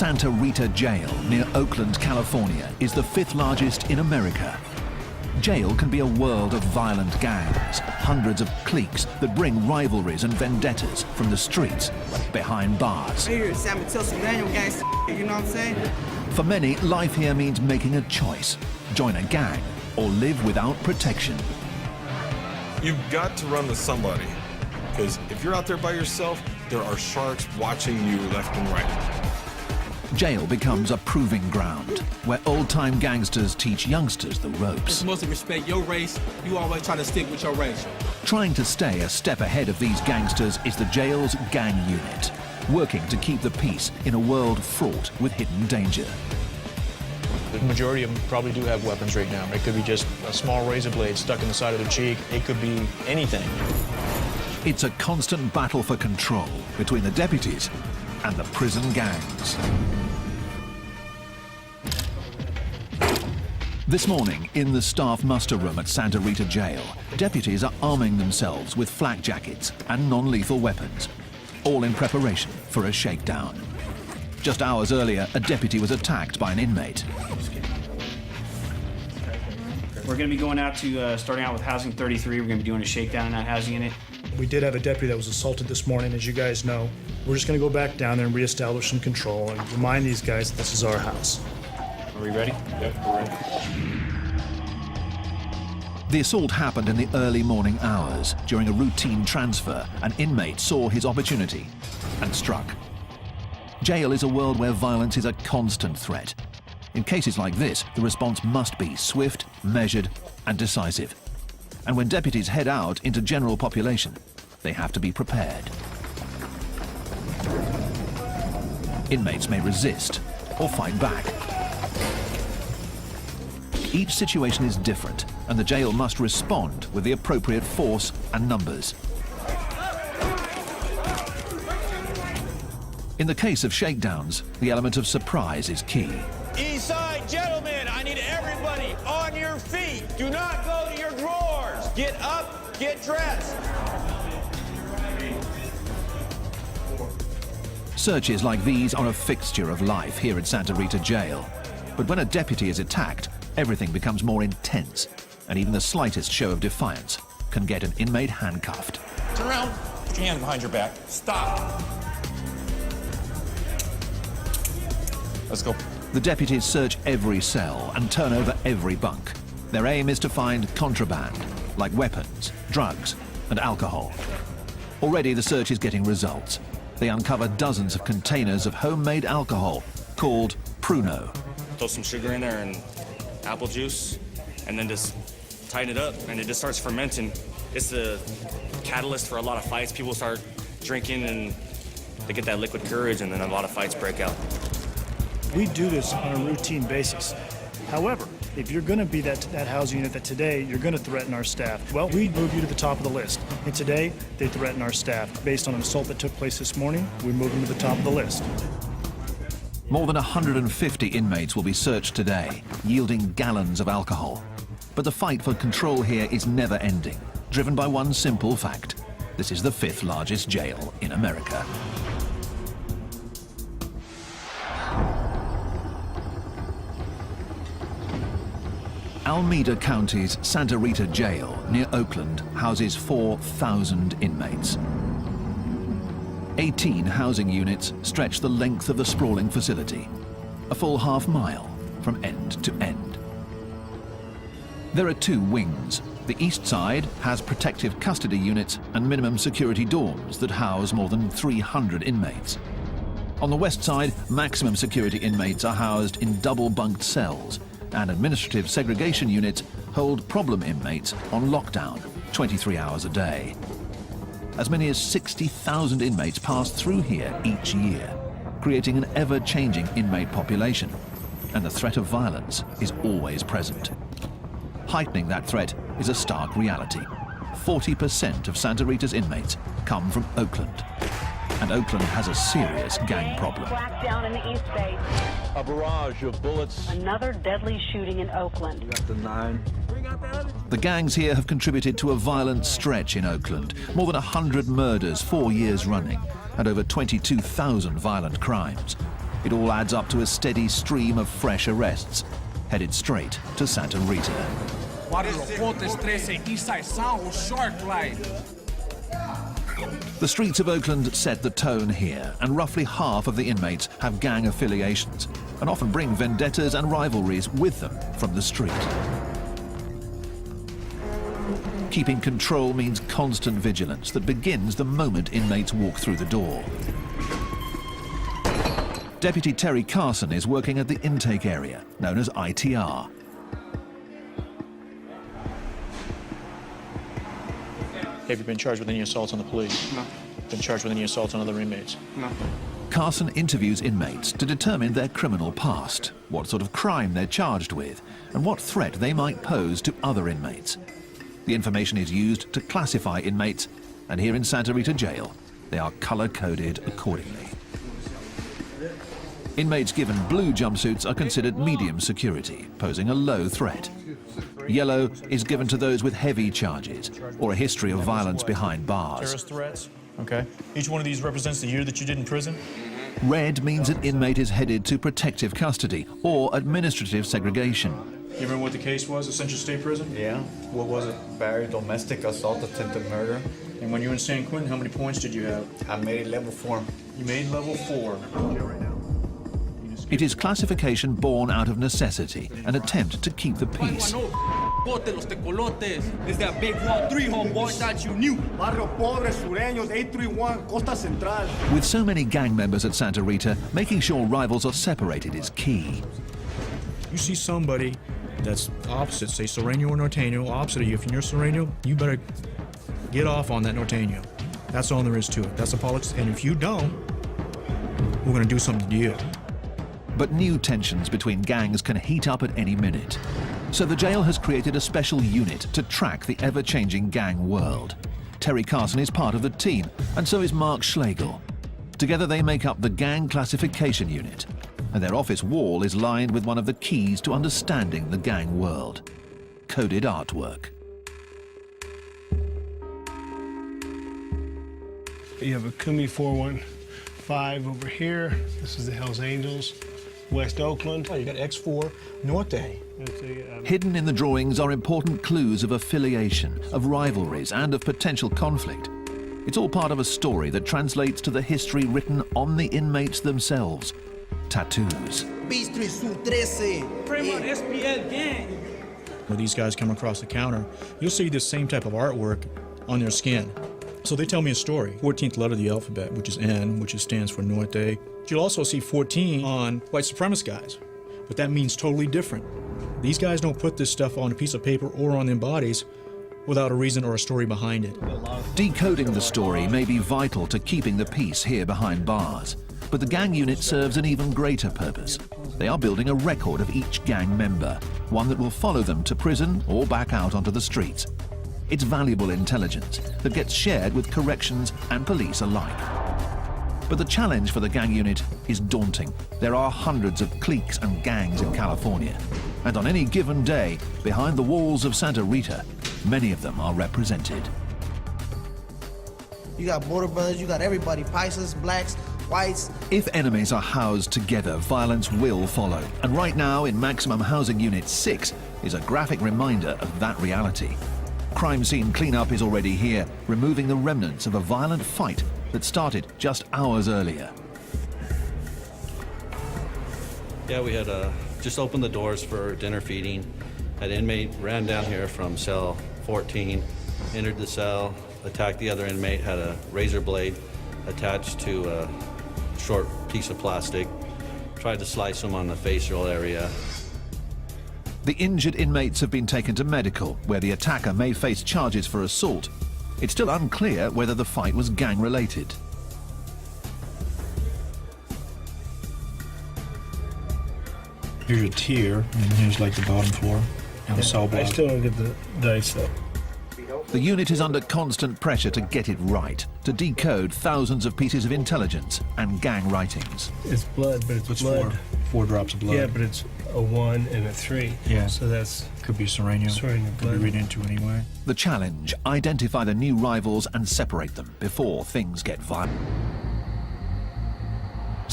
Santa Rita Jail near Oakland, California is the fifth largest in America. Jail can be a world of violent gangs, hundreds of cliques that bring rivalries and vendettas from the streets behind bars. Right here at San Mateo, some manual gangster, you know what I'm saying? For many, life here means making a choice: join a gang or live without protection. You've got to run with somebody, because if you're out there by yourself, there are sharks watching you left and right. Jail becomes a proving ground where old-time gangsters teach youngsters the ropes. Just mostly respect your race. You always try to stick with your race. Trying to stay a step ahead of these gangsters is the jail's gang unit, working to keep the peace in a world fraught with hidden danger. The majority of them probably do have weapons right now. It could be just a small razor blade stuck in the side of their cheek. It could be anything. It's a constant battle for control between the deputies and the prison gangs. This morning, in the staff muster room at Santa Rita Jail, deputies are arming themselves with flak jackets and non-lethal weapons, all in preparation for a shakedown. Just hours earlier, a deputy was attacked by an inmate. We're going to be going out to, starting out with Housing 33. We're going to be doing a shakedown in that housing unit. We did have a deputy that was assaulted this morning, as you guys know. We're just going to go back down there and reestablish some control and remind these guys that this is our house. Are we ready? Yep, we're ready. The assault happened in the early morning hours. During a routine transfer, an inmate saw his opportunity and struck. Jail is a world where violence is a constant threat. In cases like this, the response must be swift, measured, and decisive. And when deputies head out into general population, they have to be prepared. Inmates may resist or fight back. Each situation is different, and the jail must respond with the appropriate force and numbers. In the case of shakedowns, the element of surprise is key. East side, gentlemen, I need everybody on your feet. Do not go to your drawers. Get up, get dressed. Searches like these are a fixture of life here at Santa Rita Jail. But when a deputy is attacked, everything becomes more intense, and even the slightest show of defiance can get an inmate handcuffed. Turn around, put your hands behind your back. Stop. Let's go. The deputies search every cell and turn over every bunk. Their aim is to find contraband, like weapons, drugs, and alcohol. Already the search is getting results. They uncover dozens of containers of homemade alcohol called Pruno. Throw some sugar in there and apple juice, and then just tighten it up, and it just starts fermenting. It's the catalyst for a lot of fights. People start drinking, and they get that liquid courage, and then a lot of fights break out. We do this on a routine basis. However, if you're going to be that housing unit that today you're going to threaten our staff, well, we move you to the top of the list. And today, they threaten our staff. Based on an assault that took place this morning, we move them to the top of the list. More than 150 inmates will be searched today, yielding gallons of alcohol. But the fight for control here is never ending, driven by one simple fact: this is the fifth largest jail in America. Alameda County's Santa Rita Jail near Oakland houses 4,000 inmates. 18 housing units stretch the length of the sprawling facility, a full half-mile from end to end. There are two wings. The east side has protective custody units and minimum security dorms that house more than 300 inmates. On the west side, maximum security inmates are housed in double-bunked cells, and administrative segregation units hold problem inmates on lockdown 23 hours a day. As many as 60,000 inmates pass through here each year, creating an ever-changing inmate population, and the threat of violence is always present. Heightening that threat is a stark reality. 40% of Santa Rita's inmates come from Oakland, and Oakland has a serious gang problem. Black down in the East Bay. A barrage of bullets. Another deadly shooting in Oakland. We got the 9. The gangs here have contributed to a violent stretch in Oakland. More than 100 murders 4 years running, and over 22,000 violent crimes. It all adds up to a steady stream of fresh arrests, headed straight to Santa Rita. Pontes 13, Eastside Sound, Shark Light. The streets of Oakland set the tone here, and roughly half of the inmates have gang affiliations and often bring vendettas and rivalries with them from the street. Keeping control means constant vigilance that begins the moment inmates walk through the door. Deputy Terry Carson is working at the intake area, known as ITR. Have you been charged with any assaults on the police? No. Been charged with any assaults on other inmates? No. Carson interviews inmates to determine their criminal past, what sort of crime they're charged with, and what threat they might pose to other inmates. The information is used to classify inmates, and here in Santa Rita Jail, they are color-coded accordingly. Inmates given blue jumpsuits are considered medium security, posing a low threat. Yellow is given to those with heavy charges or a history of violence behind bars. Terrorist threats? Okay. Each one of these represents the year that you did in prison? Red means an inmate is headed to protective custody or administrative segregation. You remember what the case was at Central State Prison? Yeah. What was it? Barry, domestic assault, attempted murder. And when you were in San Quentin, how many points did you have? I made it level 4. You made level 4. It is classification born out of necessity, an attempt to keep the peace. It's that big wall 3, homeboy, thought you knew. Barrio Pobre, Sureños, 831, Costa Central. With so many gang members at Santa Rita, making sure rivals are separated is key. You see somebody that's opposite, say Sereno or Norteño, opposite of you. If you're near Sereno, you better get off on that Norteño. That's all there is to it. That's the politics. And if you don't, we're going to do something to you. But new tensions between gangs can heat up at any minute. So the jail has created a special unit to track the ever-changing gang world. Terry Carson is part of the team, and so is Mark Schlegel. Together they make up the Gang Classification Unit, and their office wall is lined with one of the keys to understanding the gang world: coded artwork. You have a Kumi 415 over here. This is the Hells Angels, West Oakland. Oh, you got X4 Norte. Hidden in the drawings are important clues of affiliation, of rivalries, and of potential conflict. It's all part of a story that translates to the history written on the inmates themselves: tattoos. When these guys come across the counter, you'll see this same type of artwork on their skin. So they tell me a story. 14th letter of the alphabet, which is N, which stands for Norte. You'll also see 14 on white supremacist guys, but that means totally different. These guys don't put this stuff on a piece of paper or on their bodies without a reason or a story behind it. Decoding the story may be vital to keeping the peace here behind bars, but the gang unit serves an even greater purpose. They are building a record of each gang member, one that will follow them to prison or back out onto the streets. It's valuable intelligence that gets shared with corrections and police alike. But the challenge for the gang unit is daunting. There are hundreds of cliques and gangs in California, and on any given day, behind the walls of Santa Rita, many of them are represented. You got Border Brothers, you got everybody, Paisas, blacks, whites. If enemies are housed together, violence will follow. And right now, in Maximum Housing Unit 6, is a graphic reminder of that reality. Crime scene cleanup is already here, removing the remnants of a violent fight that started just hours earlier. Yeah, we had just opened the doors for dinner feeding. An inmate ran down here from cell 14, entered the cell, attacked the other inmate, had a razor blade attached to a short piece of plastic, tried to slice him on the facial area. The injured inmates have been taken to medical, where the attacker may face charges for assault. It's still unclear whether the fight was gang-related. Here's a tier, and here's like the bottom floor and the cell block. I still don't get the dice though. The unit is under constant pressure to get it right, to decode thousands of pieces of intelligence and gang writings. It's blood, but it's blood. Four drops of blood. Yeah, but it's a 1 and a 3. Yeah. So that's could be Sereno. Sereno Could be read into anyway. The challenge: identify the new rivals and separate them before things get violent.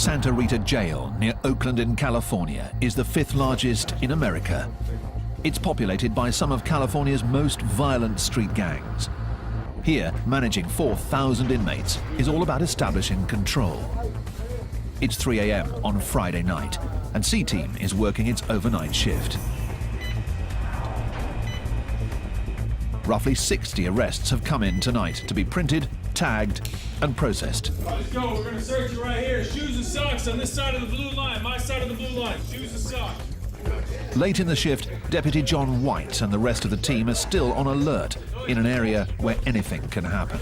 Santa Rita Jail near Oakland in California is the 5th largest in America. It's populated by some of California's most violent street gangs. Here, managing 4,000 inmates is all about establishing control. It's 3 a.m. on Friday night, and C-Team is working its overnight shift. Roughly 60 arrests have come in tonight to be printed, tagged, and processed. Let's go. We're going to search you right here. Shoes and socks on this side of the blue line. My side of the blue line. Shoes and socks. Late in the shift, Deputy John White and the rest of the team are still on alert in an area where anything can happen.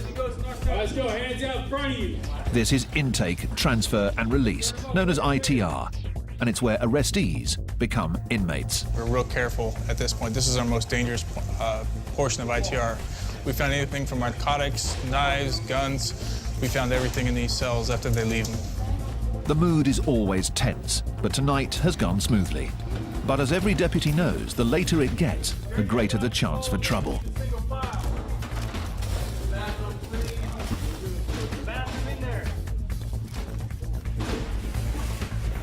Let's go. Hands out in front of you. This is intake, transfer, and release, known as ITR, and it's where arrestees become inmates. We're real careful at this point. This is our most dangerous portion of ITR. We found anything from narcotics, knives, guns. We found everything in these cells after they leave them. The mood is always tense, but tonight has gone smoothly. But as every deputy knows, the later it gets, the greater the chance for trouble.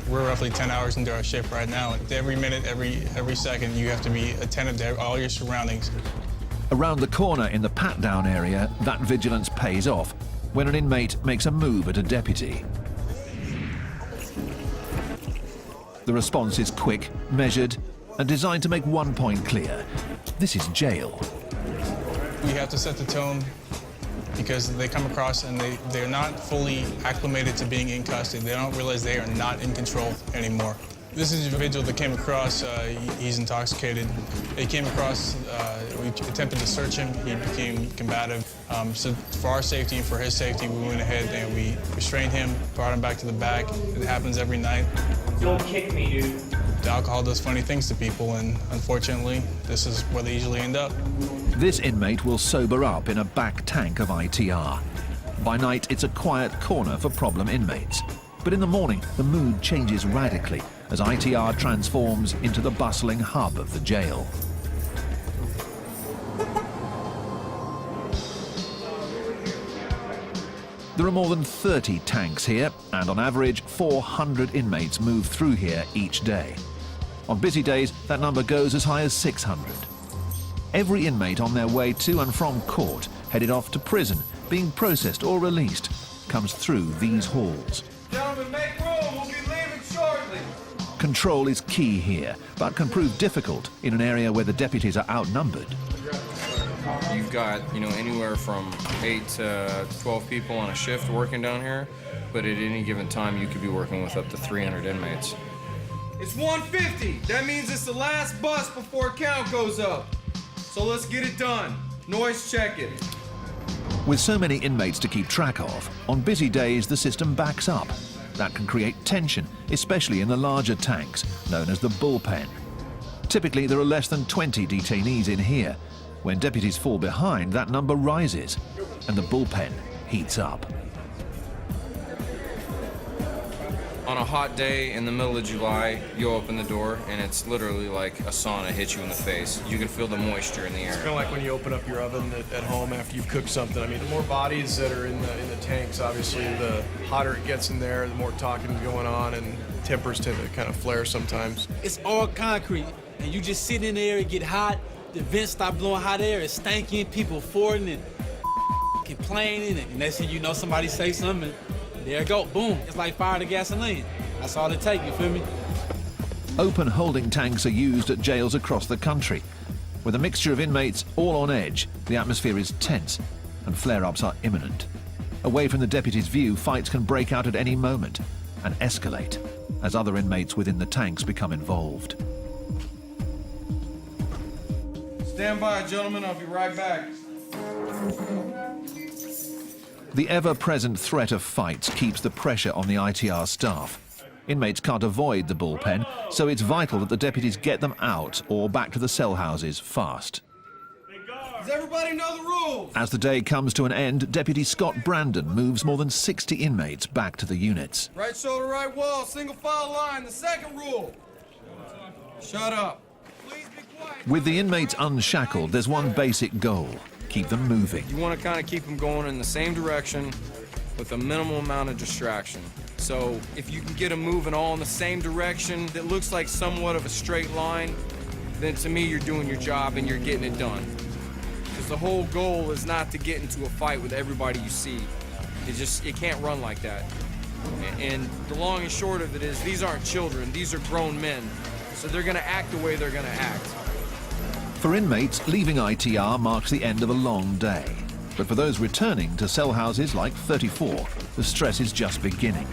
We're roughly 10 hours into our shift right now. Every minute, every second, you have to be attentive to all your surroundings. Around the corner in the pat-down area, that vigilance pays off when an inmate makes a move at a deputy. The response is quick, measured, and designed to make one point clear. This is jail. We have to set the tone because they come across and they're not fully acclimated to being in custody. They don't realize they are not in control anymore. This is an individual that came across, he's intoxicated. He came across, we attempted to search him, he became combative. So for our safety and for his safety, we went ahead and we restrained him, brought him back to the back. It happens every night. Don't kick me, dude. The alcohol does funny things to people, and unfortunately, this is where they usually end up. This inmate will sober up in a back tank of ITR. By night, it's a quiet corner for problem inmates. But in the morning, the mood changes radically as ITR transforms into the bustling hub of the jail. There are more than 30 tanks here, and on average, 400 inmates move through here each day. On busy days, that number goes as high as 600. Every inmate on their way to and from court, headed off to prison, being processed or released, comes through these halls. Gentlemen, make room. We'll be leaving shortly. Control is key here, but can prove difficult in an area where the deputies are outnumbered. You've got, anywhere from 8 to 12 people on a shift working down here, but at any given time, you could be working with up to 300 inmates. It's 1:50. That means it's the last bus before count goes up. So let's get it done. Noise check it. With so many inmates to keep track of, on busy days the system backs up. That can create tension, especially in the larger tanks, known as the bullpen. Typically there are less than 20 detainees in here. When deputies fall behind, that number rises, and the bullpen heats up. On a hot day in the middle of July, you open the door and it's literally like a sauna hits you in the face. You can feel the moisture in the air. It's kind of like when you open up your oven at home after you've cooked something. I mean, the more bodies that are in the tanks, obviously, the hotter it gets in there, the more talking going on, and tempers tend to kind of flare sometimes. It's all concrete, and you just sit in there, it get hot, the vents stop blowing hot air, it's stanking, people farting and complaining, and next thing you know, somebody say something, and there it go, boom. It's like fire to gasoline. That's all it takes, you feel me? Open holding tanks are used at jails across the country. With a mixture of inmates all on edge, the atmosphere is tense and flare-ups are imminent. Away from the deputy's view, fights can break out at any moment and escalate as other inmates within the tanks become involved. Stand by, gentlemen. I'll be right back. The ever-present threat of fights keeps the pressure on the ITR staff. Inmates can't avoid the bullpen, so it's vital that the deputies get them out or back to the cell houses fast. Does everybody know the rules? As the day comes to an end, Deputy Scott Brandon moves more than 60 inmates back to the units. Right shoulder, right wall, single file line. The second rule. Shut up. Please be quiet. With the inmates unshackled, there's one basic goal: keep them moving. You want to kind of keep them going in the same direction with a minimal amount of distraction. So if you can get them moving all in the same direction that looks like somewhat of a straight line, then to me you're doing your job and you're getting it done. Because the whole goal is not to get into a fight with everybody you see. It can't run like that. And the long and short of it is these aren't children, these are grown men. So they're gonna act the way they're gonna act. For inmates, leaving ITR marks the end of a long day. But for those returning to cell houses like 34, the stress is just beginning.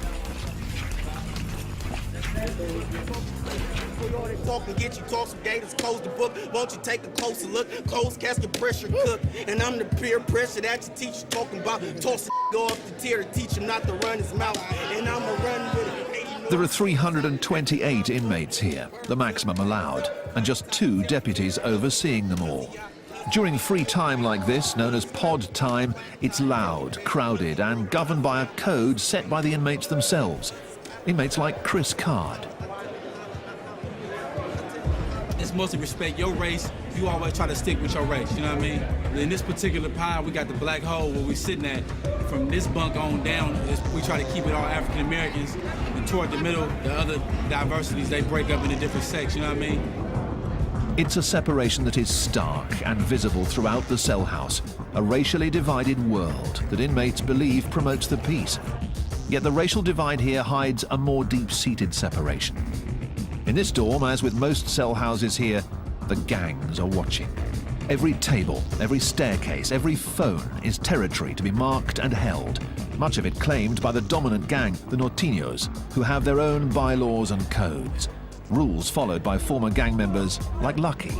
Talk and get you talk some gators, close the book. Won't you take a closer look? Close casket pressure cook. And I'm the peer pressure that your teacher talking about. Toss go off the tier to teach him not to run his mouth. And I'ma run with it. There are 328 inmates here, the maximum allowed, and just 2 deputies overseeing them all. During free time like this, known as pod time, it's loud, crowded, and governed by a code set by the inmates themselves. Inmates like Chris Card. It's mostly respect your race. You always try to stick with your race, you know what I mean? In this particular pile, we got the black hole where we sitting at. From this bunk on down, we try to keep it all African Americans. And toward the middle, the other diversities, they break up into different sects, you know what I mean? It's a separation that is stark and visible throughout the cell house, a racially divided world that inmates believe promotes the peace. Yet the racial divide here hides a more deep-seated separation. In this dorm, as with most cell houses here, the gangs are watching. Every table, every staircase, every phone is territory to be marked and held, much of it claimed by the dominant gang, the Norteños, who have their own bylaws and codes. Rules followed by former gang members like Lucky.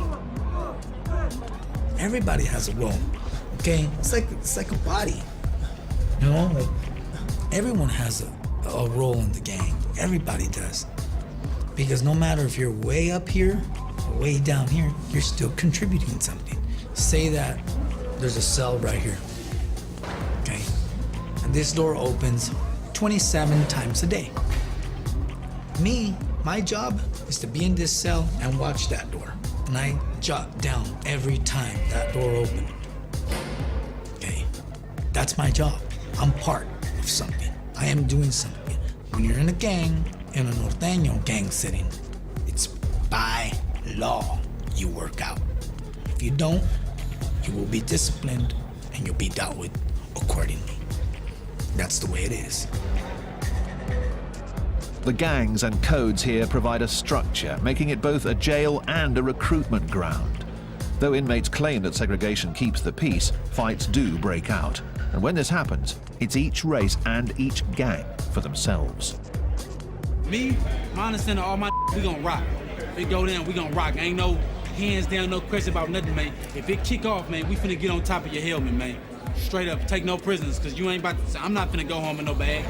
Everybody has a role, okay? It's like a body, you know? Like, everyone has a role in the gang. Everybody does. Because no matter if you're way up here or way down here, you're still contributing something. Say that there's a cell right here, okay? And this door opens 27 times a day. My job is to be in this cell and watch that door. And I jot down every time that door opened. Okay? That's my job. I'm part of something. I am doing something. When you're in a gang, in a Norteño gang setting, it's by law you work out. If you don't, you will be disciplined and you'll be dealt with accordingly. That's the way it is. The gangs and codes here provide a structure, making it both a jail and a recruitment ground. Though inmates claim that segregation keeps the peace, fights do break out. And when this happens, it's each race and each gang for themselves. Me, my understanding, all my we gonna rock. If it go down, we gonna rock. Ain't no hands down, no question about nothing, man. If it kick off, man, we finna get on top of your helmet, man. Straight up, take no prisoners, cause you ain't about to, I'm not finna go home in no bag.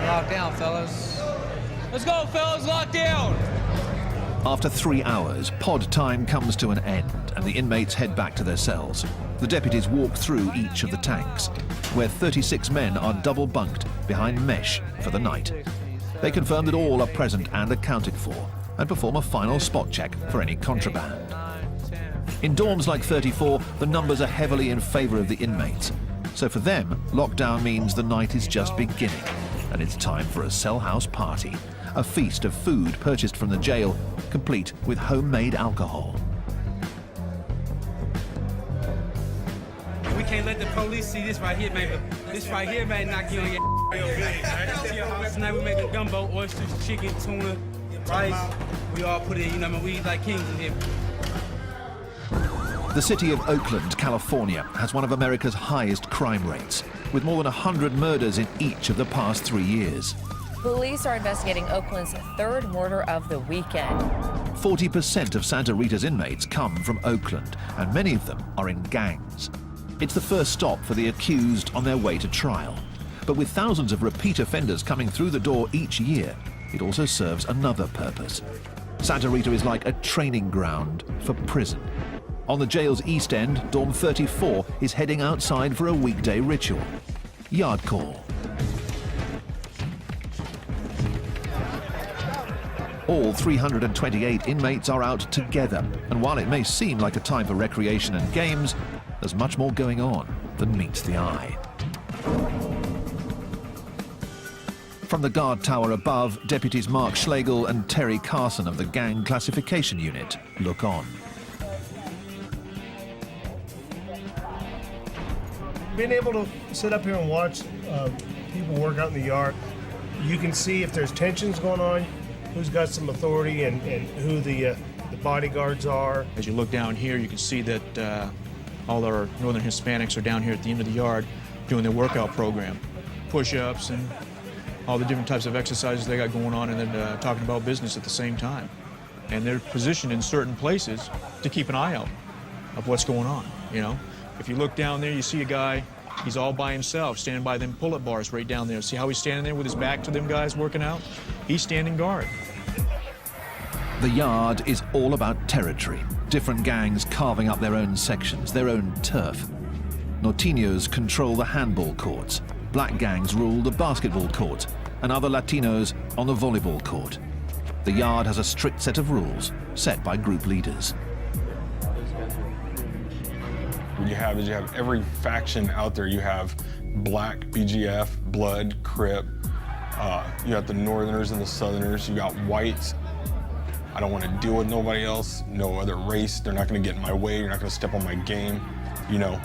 Lock down, fellas. Let's go, fellas, lock down! After 3 hours, pod time comes to an end and the inmates head back to their cells. The deputies walk through each of the tanks, where 36 men are double bunked behind mesh for the night. They confirm that all are present and accounted for and perform a final spot check for any contraband. In dorms like 34, the numbers are heavily in favor of the inmates. So for them, lockdown means the night is just beginning. And it's time for a cell house party, a feast of food purchased from the jail, complete with homemade alcohol. We can't let the police see this right here, man. This right here, man, knock you on your Tonight we making gumbo, oysters, chicken, tuna, rice. We all put it in, you know, I mean, we eat like kings in here. The city of Oakland, California, has one of America's highest crime rates, with more than 100 murders in each of the past 3 years. Police are investigating Oakland's third murder of the weekend. 40% of Santa Rita's inmates come from Oakland, and many of them are in gangs. It's the first stop for the accused on their way to trial. But with thousands of repeat offenders coming through the door each year, it also serves another purpose. Santa Rita is like a training ground for prison. On the jail's east end, Dorm 34 is heading outside for a weekday ritual. Yard call. All 328 inmates are out together, and while it may seem like a time for recreation and games, there's much more going on. than meets the eye. From the guard tower above, deputies Mark Schlegel and Terry Carson of the Gang Classification Unit look on. Being able to sit up here and watch people work out in the yard, you can see if there's tensions going on, who's got some authority and who the bodyguards are. As you look down here, you can see that all our Northern Hispanics are down here at the end of the yard doing their workout program. Push-ups and all the different types of exercises they got going on, and then talking about business at the same time. And they're positioned in certain places to keep an eye out of what's going on, you know. If you look down there, you see a guy, he's all by himself, standing by them pull-up bars right down there. See how he's standing there with his back to them guys working out? He's standing guard. The yard is all about territory, different gangs carving up their own sections, their own turf. Norteños control the handball courts, black gangs rule the basketball court, and other Latinos on the volleyball court. The yard has a strict set of rules set by group leaders. What you have is you have every faction out there. You have Black, BGF, Blood, Crip. You got the Northerners and the Southerners. You got Whites. I don't want to deal with nobody else, no other race. They're not going to get in my way. You're not going to step on my game. You know,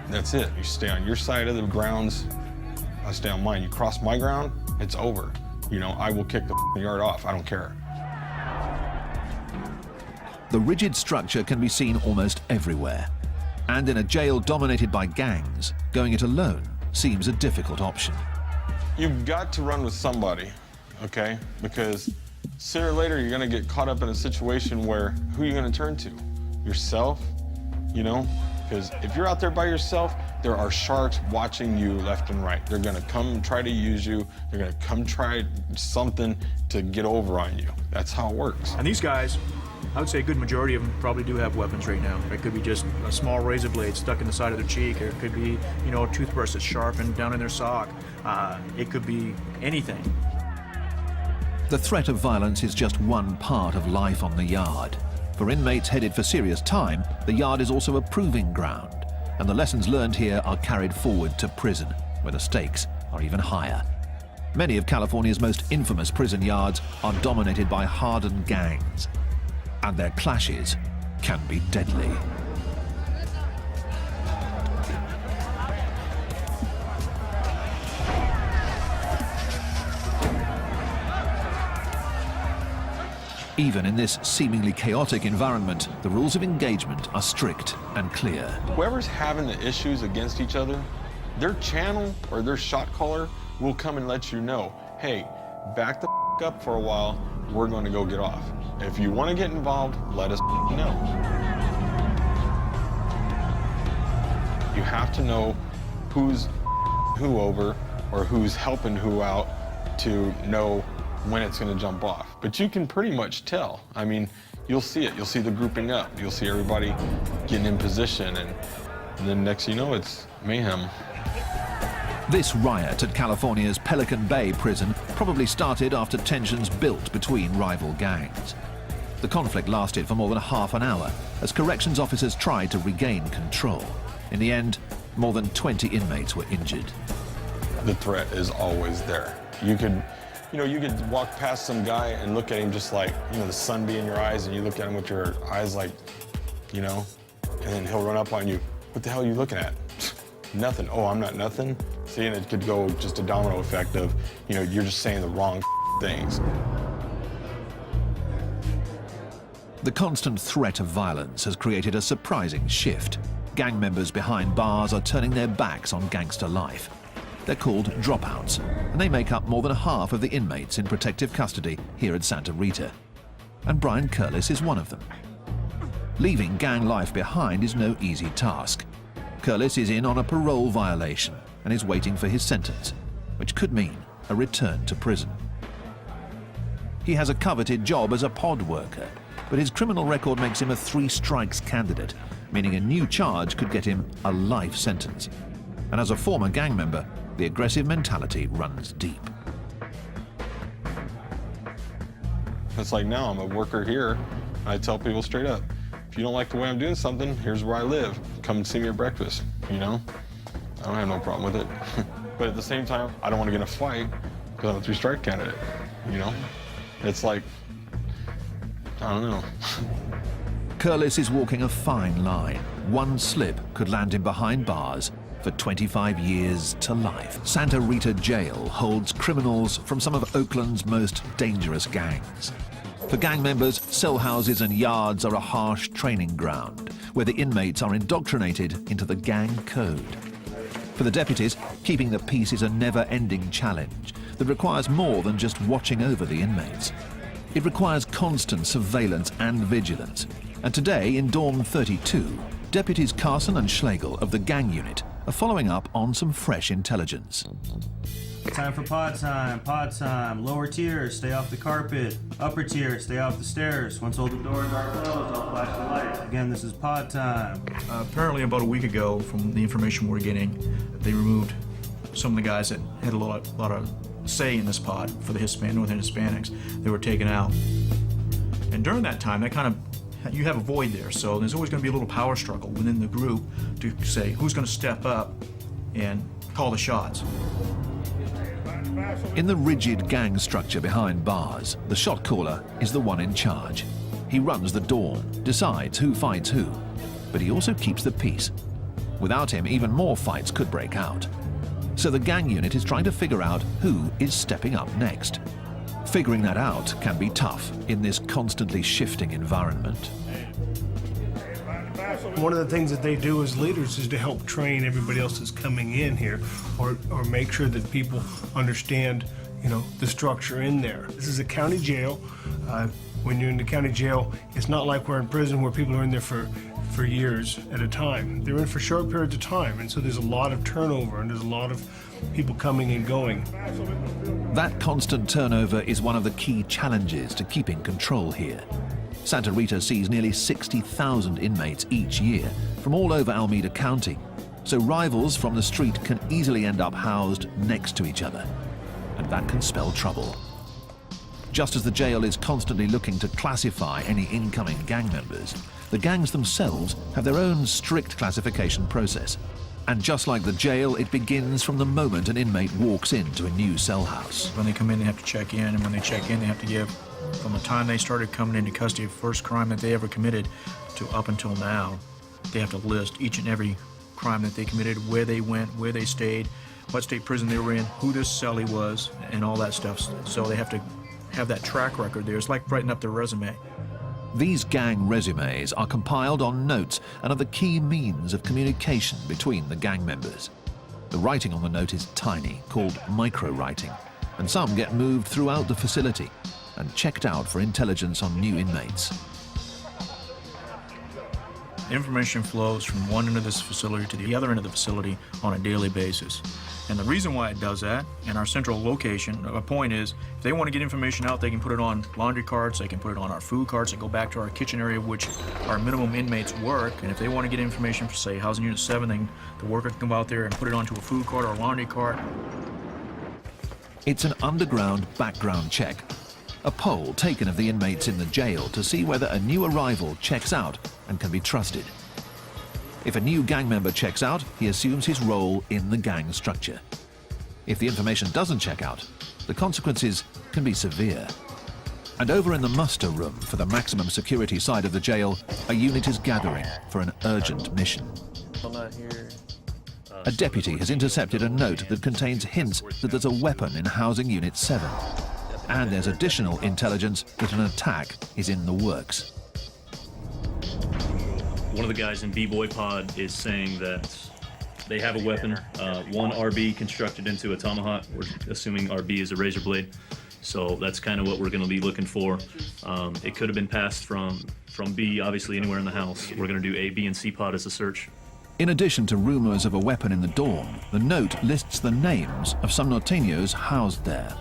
that's it. You stay on your side of the grounds. I stay on mine. You cross my ground, it's over. You know, I will kick the yard off. I don't care. The rigid structure can be seen almost everywhere. And in a jail dominated by gangs, going it alone seems a difficult option. You've got to run with somebody, okay? Because sooner or later, you're gonna get caught up in a situation where who are you gonna turn to? Yourself, you know? Because if you're out there by yourself, there are sharks watching you left and right. They're gonna come and try to use you. They're gonna come try something to get over on you. That's how it works. And these guys, I would say a good majority of them probably do have weapons right now. It could be just a small razor blade stuck in the side of their cheek, or it could be, you know, a toothbrush that's sharpened down in their sock. It could be anything. The threat of violence is just one part of life on the yard. For inmates headed for serious time, the yard is also a proving ground, and the lessons learned here are carried forward to prison, where the stakes are even higher. Many of California's most infamous prison yards are dominated by hardened gangs, and their clashes can be deadly. Even in this seemingly chaotic environment, the rules of engagement are strict and clear. Whoever's having the issues against each other, their channel or their shot caller will come and let you know, hey, back the up for a while, we're going to go get off. If you want to get involved, let us know. You have to know who's who over or who's helping who out to know when it's going to jump off. But you can pretty much tell. I mean, you'll see it. You'll see the grouping up. You'll see everybody getting in position, and then next you know, it's mayhem. This riot at California's Pelican Bay prison probably started after tensions built between rival gangs. The conflict lasted for more than half an hour as corrections officers tried to regain control. In the end, more than 20 inmates were injured. The threat is always there. You could walk past some guy and look at him just like, the sun be in your eyes, and you look at him with your eyes like, and then he'll run up on you. What the hell are you looking at? Nothing. Oh, I'm not nothing? See, and it could go just a domino effect of, you're just saying the wrong things. The constant threat of violence has created a surprising shift. Gang members behind bars are turning their backs on gangster life. They're called dropouts, and they make up more than half of the inmates in protective custody here at Santa Rita. And Brian Curlis is one of them. Leaving gang life behind is no easy task. Curlis is in on a parole violation and is waiting for his sentence, which could mean a return to prison. He has a coveted job as a pod worker, but his criminal record makes him a 3 strikes candidate, meaning a new charge could get him a life sentence. And as a former gang member, the aggressive mentality runs deep. It's like now I'm a worker here. I tell people straight up, if you don't like the way I'm doing something, here's where I live. Come and see me at breakfast, I don't have no problem with it. But at the same time, I don't want to get in a fight because I'm a three-strike candidate, you know? It's like, I don't know. Curlis is walking a fine line. One slip could land him behind bars for 25 years to life. Santa Rita Jail holds criminals from some of Oakland's most dangerous gangs. For gang members, cell houses and yards are a harsh training ground where the inmates are indoctrinated into the gang code. For the deputies, keeping the peace is a never-ending challenge that requires more than just watching over the inmates. It requires constant surveillance and vigilance. And today, in Dorm 32, deputies Carson and Schlegel of the gang unit are following up on some fresh intelligence. Time for pod time, pod time. Lower tiers, stay off the carpet. Upper tiers, stay off the stairs. Once all the doors are closed, I'll flash the lights. Again, this is pod time. Apparently about a week ago, from the information we're getting, they removed some of the guys that had a lot of say in this pod for the Northern Hispanics. They were taken out. And during that time, you have a void there, so there's always going to be a little power struggle within the group to say who's going to step up and call the shots. In the rigid gang structure behind bars, the shot caller is the one in charge. He runs the dorm, decides who fights who, but he also keeps the peace. Without him, even more fights could break out. So the gang unit is trying to figure out who is stepping up next. Figuring that out can be tough in this constantly shifting environment. One of the things that they do as leaders is to help train everybody else that's coming in here, or make sure that people understand, the structure in there. This is a county jail. When you're in the county jail, it's not like we're in prison where people are in there for years at a time. They're in for short periods of time, and so there's a lot of turnover and there's a lot of people coming and going. That constant turnover is one of the key challenges to keeping control here. Santa Rita sees nearly 60,000 inmates each year from all over Alameda County, so rivals from the street can easily end up housed next to each other, and that can spell trouble. Just as the jail is constantly looking to classify any incoming gang members, the gangs themselves have their own strict classification process. And just like the jail, it begins from the moment an inmate walks into a new cell house. When they come in, they have to check in, and when they check in, they have to give, from the time they started coming into custody, the first crime that they ever committed to up until now, they have to list each and every crime that they committed, where they went, where they stayed, what state prison they were in, who this cellie was, and all that stuff. So they have to have that track record there. It's like writing up their resume. These gang resumes are compiled on notes and are the key means of communication between the gang members. The writing on the note is tiny, called micro-writing, and some get moved throughout the facility and checked out for intelligence on new inmates. Information flows from one end of this facility to the other end of the facility on a daily basis. And the reason why it does that, in our central location, a point is, if they want to get information out, they can put it on laundry carts, they can put it on our food carts, and go back to our kitchen area, which our minimum inmates work. And if they want to get information for, say, Housing Unit 7, the worker can go out there and put it onto a food cart or a laundry cart. It's an underground background check, a poll taken of the inmates in the jail to see whether a new arrival checks out and can be trusted. If a new gang member checks out, he assumes his role in the gang structure. If the information doesn't check out, the consequences can be severe. And over in the muster room for the maximum security side of the jail, a unit is gathering for an urgent mission. A deputy has intercepted a note that contains hints that there's a weapon in Housing Unit 7. And there's additional intelligence that an attack is in the works. One of the guys in B-Boy Pod is saying that they have a weapon, one RB constructed into a tomahawk. We're assuming RB is a razor blade. So that's kind of what we're going to be looking for. It could have been passed from B, obviously anywhere in the house. We're going to do A, B, and C pod as a search. In addition to rumors of a weapon in the dorm, the note lists the names of some Norteños housed there.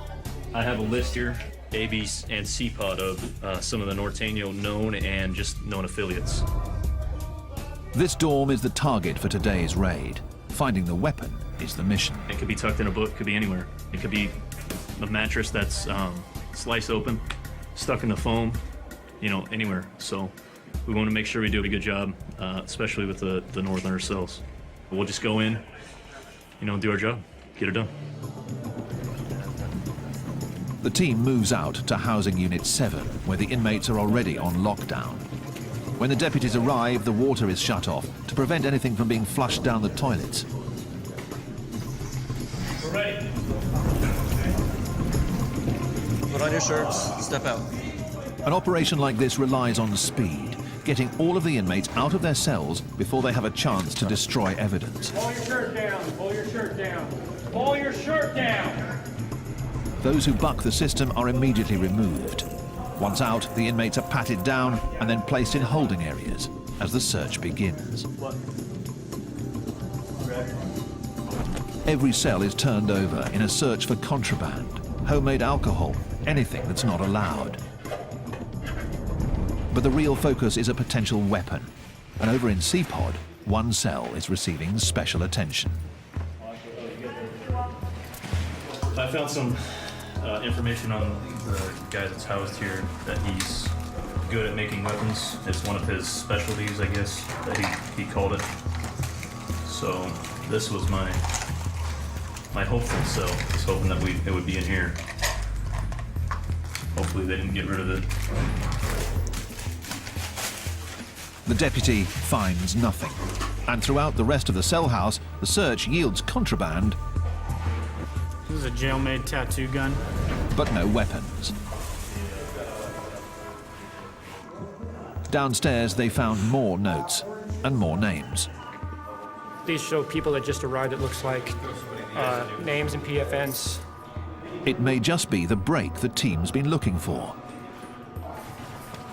I have a list here, A, B, and C pod of some of the Norteño known and just known affiliates. This dorm is the target for today's raid. Finding the weapon is the mission. It could be tucked in a book, could be anywhere. It could be a mattress that's sliced open, stuck in the foam, anywhere. So we want to make sure we do a good job, especially with the Northerner cells. We'll just go in, do our job, get it done. The team moves out to Housing Unit 7, where the inmates are already on lockdown. When the deputies arrive, the water is shut off to prevent anything from being flushed down the toilets. We're ready. Put on your shirts, step out. An operation like this relies on speed, getting all of the inmates out of their cells before they have a chance to destroy evidence. Pull your shirt down, pull your shirt down, pull your shirt down. Those who buck the system are immediately removed. Once out, the inmates are patted down and then placed in holding areas as the search begins. Every cell is turned over in a search for contraband, homemade alcohol, anything that's not allowed. But the real focus is a potential weapon. And over in C-Pod, one cell is receiving special attention. I found some information on the guy that's housed here, that he's good at making weapons. It's one of his specialties, I guess, that he called it. So this was my hopeful cell. I was hoping that it would be in here. Hopefully they didn't get rid of it. The deputy finds nothing. And throughout the rest of the cell house, the search yields contraband. This is a jail-made tattoo gun. But no weapons. Downstairs, they found more notes and more names. These show people that just arrived, it looks like, names and PFNs. It may just be the break the team's been looking for.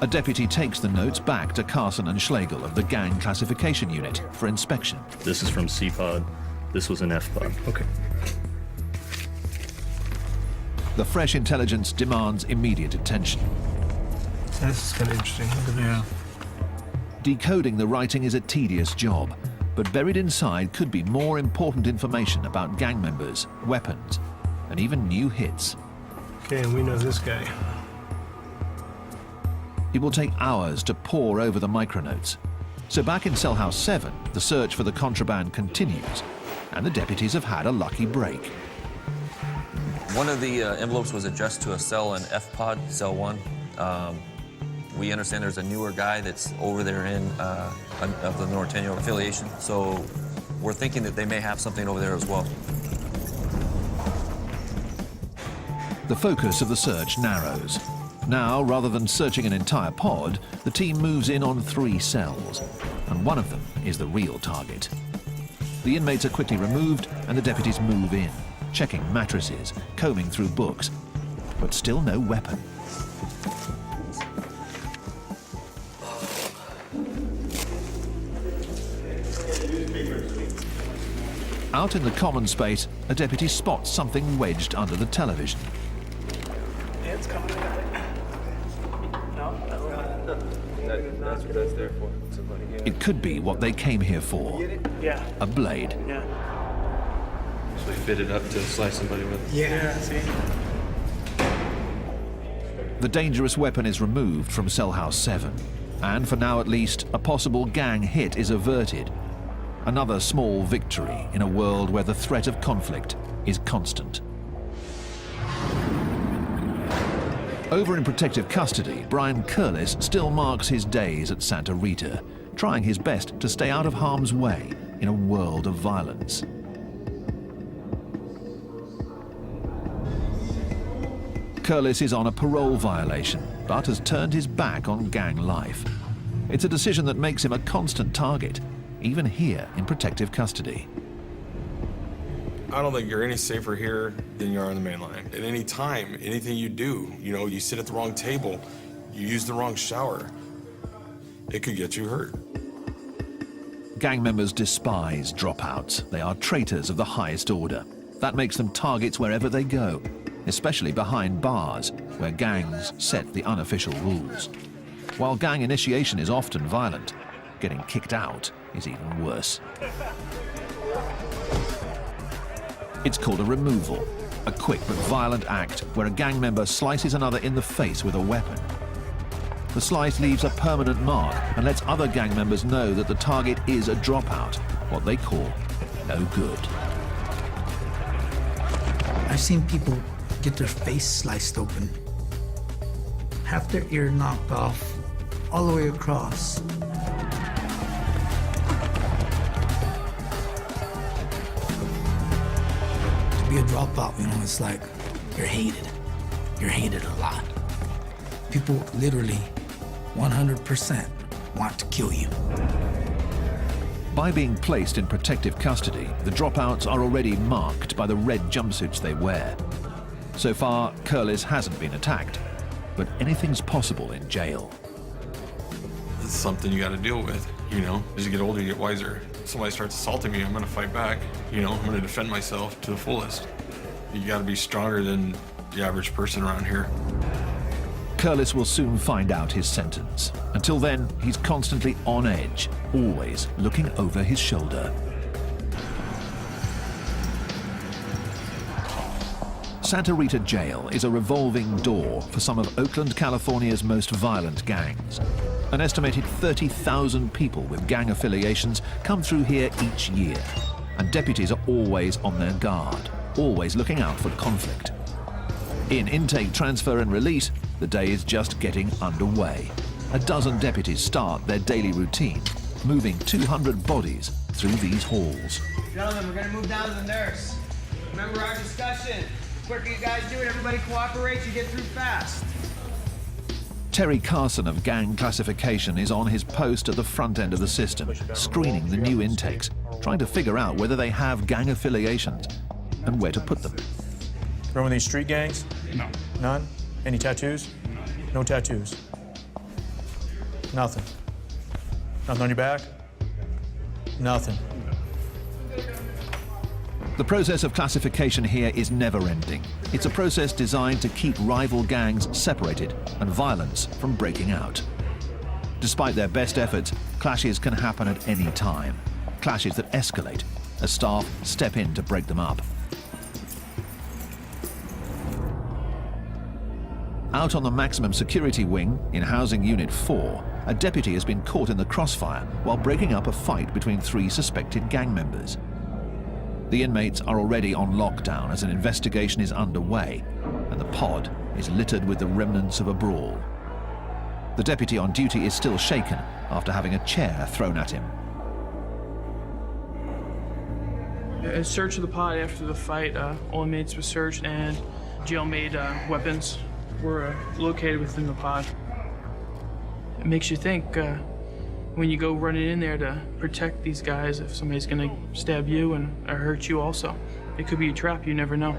A deputy takes the notes back to Carson and Schlegel of the Gang Classification Unit for inspection. This is from C-Pod. This was an F-Pod. Okay. The fresh intelligence demands immediate attention. This is kind of interesting. Yeah. Decoding the writing is a tedious job, but buried inside could be more important information about gang members, weapons, and even new hits. Okay, and we know this guy. It will take hours to pore over the micronotes. So back in Cell House 7, the search for the contraband continues, and the deputies have had a lucky break. One of the envelopes was addressed to a cell in F-Pod, cell 1. We understand there's a newer guy that's over there of the Norteño affiliation, so we're thinking that they may have something over there as well. The focus of the search narrows. Now, rather than searching an entire pod, the team moves in on 3 cells, and one of them is the real target. The inmates are quickly removed, and the deputies move in, checking mattresses, combing through books, but still no weapon. Out in the common space, a deputy spots something wedged under the television. It's coming. That's what that's there for. It could be what they came here for. Yeah. A blade. Yeah. So we fit it up to slice somebody with. Yeah, see? The dangerous weapon is removed from Cell House 7. And for now at least, a possible gang hit is averted. Another small victory in a world where the threat of conflict is constant. Over in protective custody, Brian Curlis still marks his days at Santa Rita, trying his best to stay out of harm's way in a world of violence. Curlis is on a parole violation, but has turned his back on gang life. It's a decision that makes him a constant target, even here in protective custody. I don't think you're any safer here than you are on the main line. At any time, anything you do, you sit at the wrong table, you use the wrong shower, it could get you hurt. Gang members despise dropouts. They are traitors of the highest order. That makes them targets wherever they go, especially behind bars, where gangs set the unofficial rules. While gang initiation is often violent, getting kicked out is even worse. It's called a removal, a quick but violent act where a gang member slices another in the face with a weapon. The slice leaves a permanent mark and lets other gang members know that the target is a dropout, what they call no good. I've seen people get their face sliced open, have their ear knocked off, all the way across. To be a dropout, you know, it's like you're hated. You're hated a lot. People literally 100% want to kill you. By being placed in protective custody, the dropouts are already marked by the red jumpsuits they wear. So far, Curlis hasn't been attacked, but anything's possible in jail. It's something you got to deal with, you know? As you get older, you get wiser. If somebody starts assaulting me, I'm going to fight back. You know, I'm going to defend myself to the fullest. You got to be stronger than the average person around here. Curlis will soon find out his sentence. Until then, he's constantly on edge, always looking over his shoulder. Santa Rita Jail is a revolving door for some of Oakland, California's most violent gangs. An estimated 30,000 people with gang affiliations come through here each year, and deputies are always on their guard, always looking out for conflict. In intake, transfer and release, the day is just getting underway. A dozen deputies start their daily routine, moving 200 bodies through these halls. Gentlemen, we're gonna move down to the nurse. Remember our discussion. The quicker you guys do it, everybody cooperates, you get through fast. Terry Carson of Gang Classification is on his post at the front end of the system, screening the new intakes, trying to figure out whether they have gang affiliations and where to put them. Remember these street gangs? No. None? Any tattoos? No tattoos. Nothing. Nothing on your back? Nothing. The process of classification here is never-ending. It's a process designed to keep rival gangs separated and violence from breaking out. Despite their best efforts, clashes can happen at any time. Clashes that escalate as staff step in to break them up. Out on the maximum security wing, in Housing Unit 4, a deputy has been caught in the crossfire while breaking up a fight between 3 suspected gang members. The inmates are already on lockdown as an investigation is underway, and the pod is littered with the remnants of a brawl. The deputy on duty is still shaken after having a chair thrown at him. A search of the pod after the fight, all inmates were searched and jail-made weapons were located within the pod. It makes you think when you go running in there to protect these guys, if somebody's gonna stab you and or hurt you also. It could be a trap, you never know.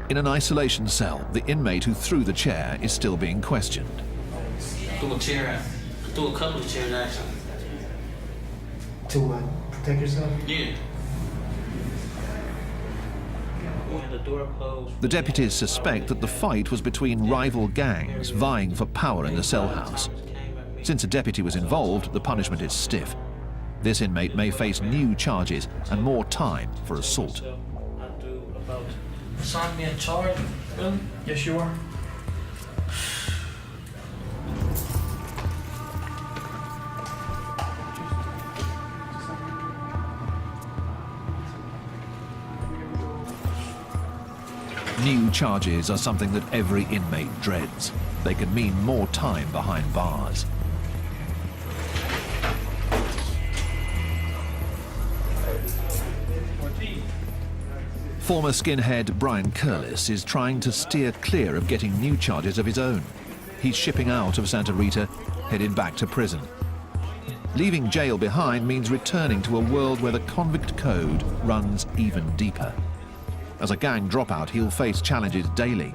In an isolation cell, the inmate who threw the chair is still being questioned. Threw a chair, threw a couple of chairs actually. To what? Protect yourself? Yeah. The door closed. The deputies suspect that the fight was between rival gangs vying for power in the cell house. Since a deputy was involved, the punishment is stiff. This inmate may face new charges and more time for assault. Sign me a charge? Really? Yes, you are. New charges are something that every inmate dreads. They can mean more time behind bars. Former skinhead Brian Curlis is trying to steer clear of getting new charges of his own. He's shipping out of Santa Rita, headed back to prison. Leaving jail behind means returning to a world where the convict code runs even deeper. As a gang dropout, he'll face challenges daily.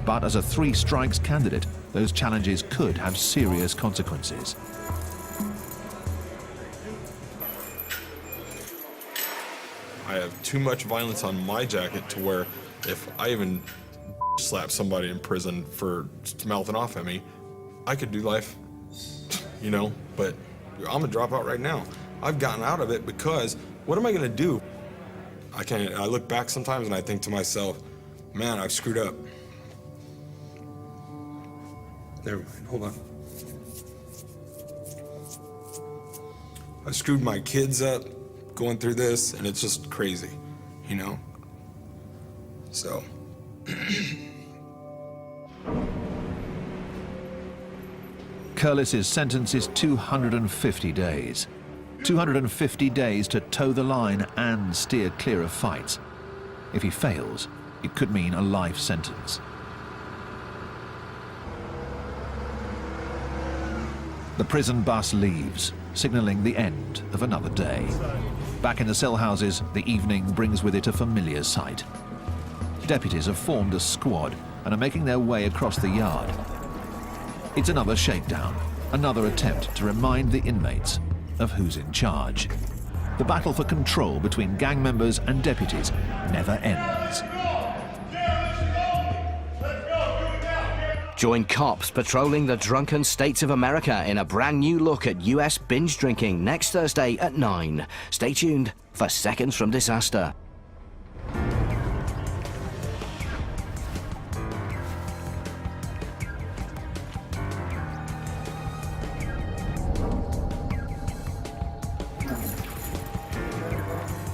But as a 3 strikes candidate, those challenges could have serious consequences. I have too much violence on my jacket to where if I even slap somebody in prison for mouthing off at me, I could do life, you know, but I'm a dropout right now. I've gotten out of it because what am I gonna do? I look back sometimes and I think to myself, man, I've screwed up. Never mind, hold on. I screwed my kids up going through this, and it's just crazy. you know? So. Curlis's sentence is 250 days. 250 days to toe the line and steer clear of fights. If he fails, it could mean a life sentence. The prison bus leaves, signaling the end of another day. Back in the cell houses, the evening brings with it a familiar sight. Deputies have formed a squad and are making their way across the yard. It's another shakedown, another attempt to remind the inmates of who's in charge. The battle for control between gang members and deputies never ends. Join cops patrolling the drunken states of America in a brand new look at US binge drinking next Thursday at 9. Stay tuned for Seconds from Disaster.